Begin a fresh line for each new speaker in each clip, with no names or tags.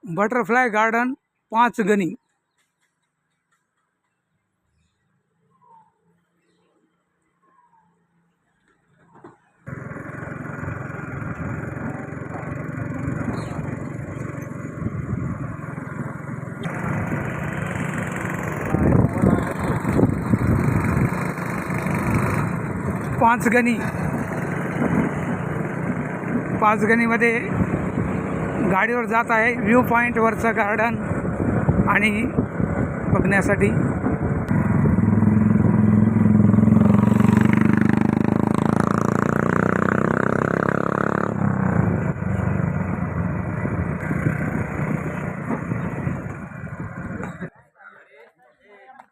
Butterfly garden Panchgani. पाचगणीमध्ये गाडीवर जात आहे व्ह्यू पॉईंटवरचं गार्डन आणि बघण्यासाठी।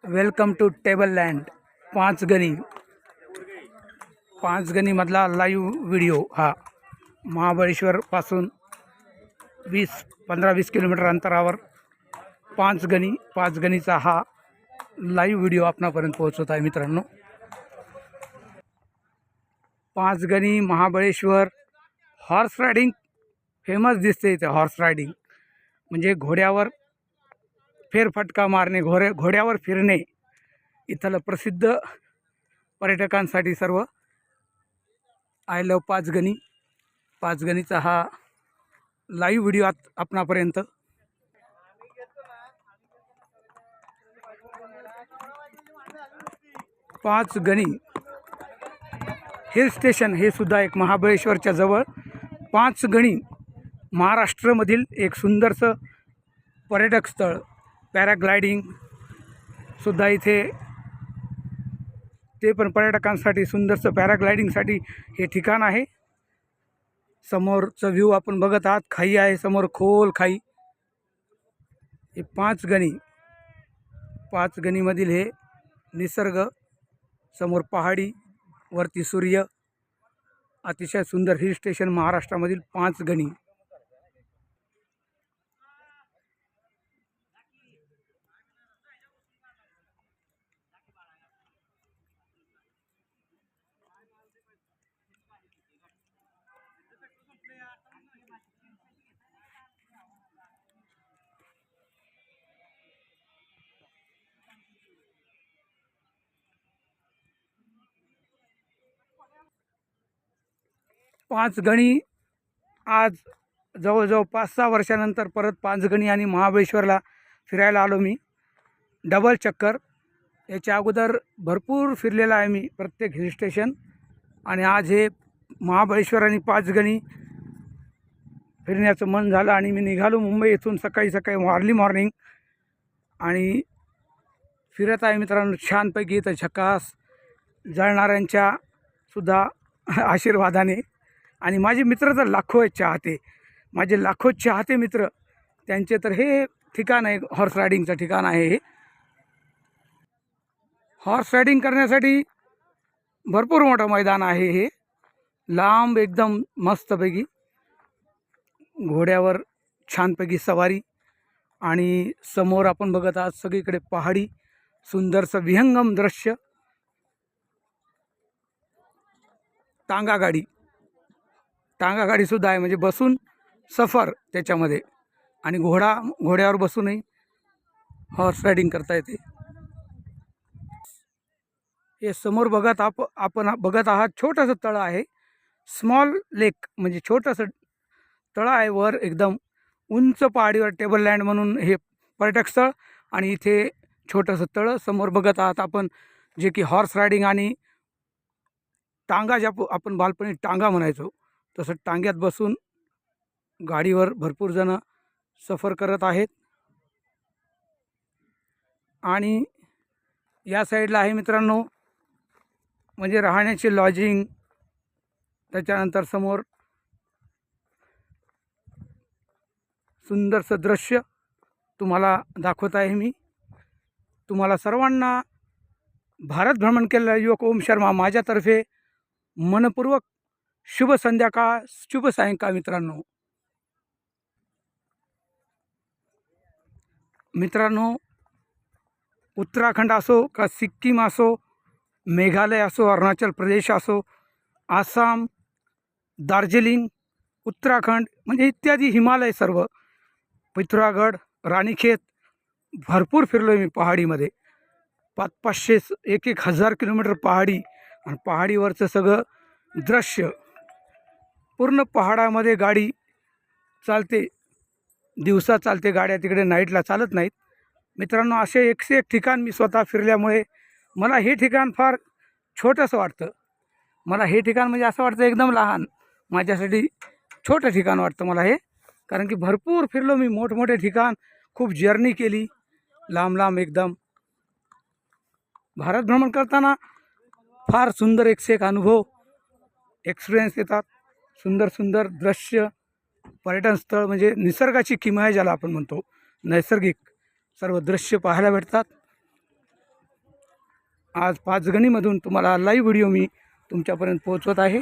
वेलकम टू टेबललँड पाचगणीमधला लाईव्ह व्हिडिओ हा महाबळेश्वरपासून 15-20 किलोमीटर अंतरावर पाचगणीचा हा लाईव्ह व्हिडिओ आपणापर्यंत पोहोचवत आहे मित्रांनो। Panchgani Mahabaleshwar horse riding famous दिसते इथे। हॉर्स रायडिंग म्हणजे घोड्यावर फेरफटका मारणे, घोड्यावर फिरणे इथलं प्रसिद्ध पर्यटकांसाठी सर्व। आय लव पाचगणीचा हा लाईव्ह व्हिडिओ आपणापर्यंत। पाचगणी हिल स्टेशन हे सुद्धा एक महाबळेश्वरच्या जवळ पाचगणी महाराष्ट्रामधील एक सुंदरसं पर्यटक स्थळ। पॅराग्लायडिंग सुद्धा इथे, ते पण पर्यटकांसाठी सुंदरसं पॅराग्लायडिंगसाठी हे ठिकाण आहे। समोरचं व्ह्यू आपण बघत आहात, खाई आहे समोर, खोल खाई। हे पाचगणीमधील हे निसर्ग, समोर पहाडी, वरती सूर्य, अतिशय सुंदर हिल स्टेशन महाराष्ट्रामधील पाचगणी। पाचगणी आज जवळजवळ 5-6 वर्षानंतर परत पाचगणी आणि महाबळेश्वरला फिरायला आलो मी। डबल चक्कर। याच्या अगोदर भरपूर फिरलेला आहे मी प्रत्येक हिल स्टेशन, आणि आज हे महाबळेश्वर आणि पाचगणी फिरण्याचं मन झालं आणि मी निघालो मुंबई येथून सकाळी अर्ली मॉर्निंग, आणि फिरत आहे मित्रांनो छानपैकी। इथं झकास जळणाऱ्यांच्या सुद्धा आशीर्वादाने, आणि माझे मित्र तर लाखो आहेत चाहते, माझे लाखो चाहते मित्र, त्यांचे तर हे ठिकाण आहे, हॉर्स रायडिंगचं ठिकाण आहे हे। हॉर्स रायडिंग करण्यासाठी भरपूर मोठं मैदान आहे हे, लांब एकदम मस्तपैकी, घोड्यावर छानपैकी सवारी, आणि समोर आपण बघत आहात सगळीकडे पहाडी, सुंदरसं विहंगम दृश्य। टांगा गाडी सुद्धा आहे, म्हणजे बसून सफर त्याच्यामध्ये, आणि घोड्यावर बसूनही हॉर्स रायडिंग करता येते। हे समोर आपण बघत आहात छोटंसं तळं आहे, स्मॉल लेक, म्हणजे छोटंसं तळं आहे वर एकदम उंच पहाडीवर। टेबललँड म्हणून हे पर्यटक स्थळ, आणि इथे छोटंसं तळं समोर बघत आहात आपण, जे की हॉर्स रायडिंग आणि टांगा, ज्या आपण बालपणी टांगा म्हणायचो तसं टांग्यात बसून गाडीवर भरपूर जण सफर करत आहेत। आणि या साईडला आहे मित्रांनो म्हणजे राहण्याची लॉजिंग। त्याच्यानंतर समोर सुंदरसं दृश्य तुम्हाला दाखवत आहे मी। तुम्हाला सर्वांना भारत भ्रमण केलेला युवक ओम शर्मा माझ्यातर्फे मनपूर्वक शुभ संध्याकाळ, शुभ सायंकाळ मित्रांनो। उत्तराखंड असो का सिक्कीम असो, मेघालय असो, अरुणाचल प्रदेश असो, आसाम, दार्जिलिंग, उत्तराखंड, म्हणजे इत्यादी हिमालय सर्व पिथोरागड, राणीखेत भरपूर फिरलो आहे मी पहाडीमध्ये. 500-500 1,000 किलोमीटर पहाडी आणि पहाडीवरचं सगळं दृश्य. पूर्ण पहाडामध्ये गाडी चालते, दिवसा चालते गाड्या, तिकडे नाईटला चालत नाहीत. मित्रांनो, असे 101 ठिकाण मी स्वतः फिरल्यामुळे मला हे ठिकाण फार छोटंसं वाटतं. मला हे ठिकाण म्हणजे असं वाटतं एकदम लहान, माझ्यासाठी छोटं ठिकाण वाटतं मला हे. कारण की भरपूर फिरलो मी, मोठमोठे ठिकाण, खूप जर्नी केली लांब लांब एकदम. भारत भ्रमण करताना फार सुंदर 101 अनुभव, एक्सपिरियन्स येतात. सुंदर सुंदर दृश्य, पर्यटन स्थळ म्हणजे निसर्गाची किमया ज्याला आपण म्हणतो, नैसर्गिक सर्व दृश्य पाहायला भेटतात. आज पाचगणीमधून तुम्हाला लाईव्ह व्हिडिओ मी तुमच्यापर्यंत पोहोचवत आहे.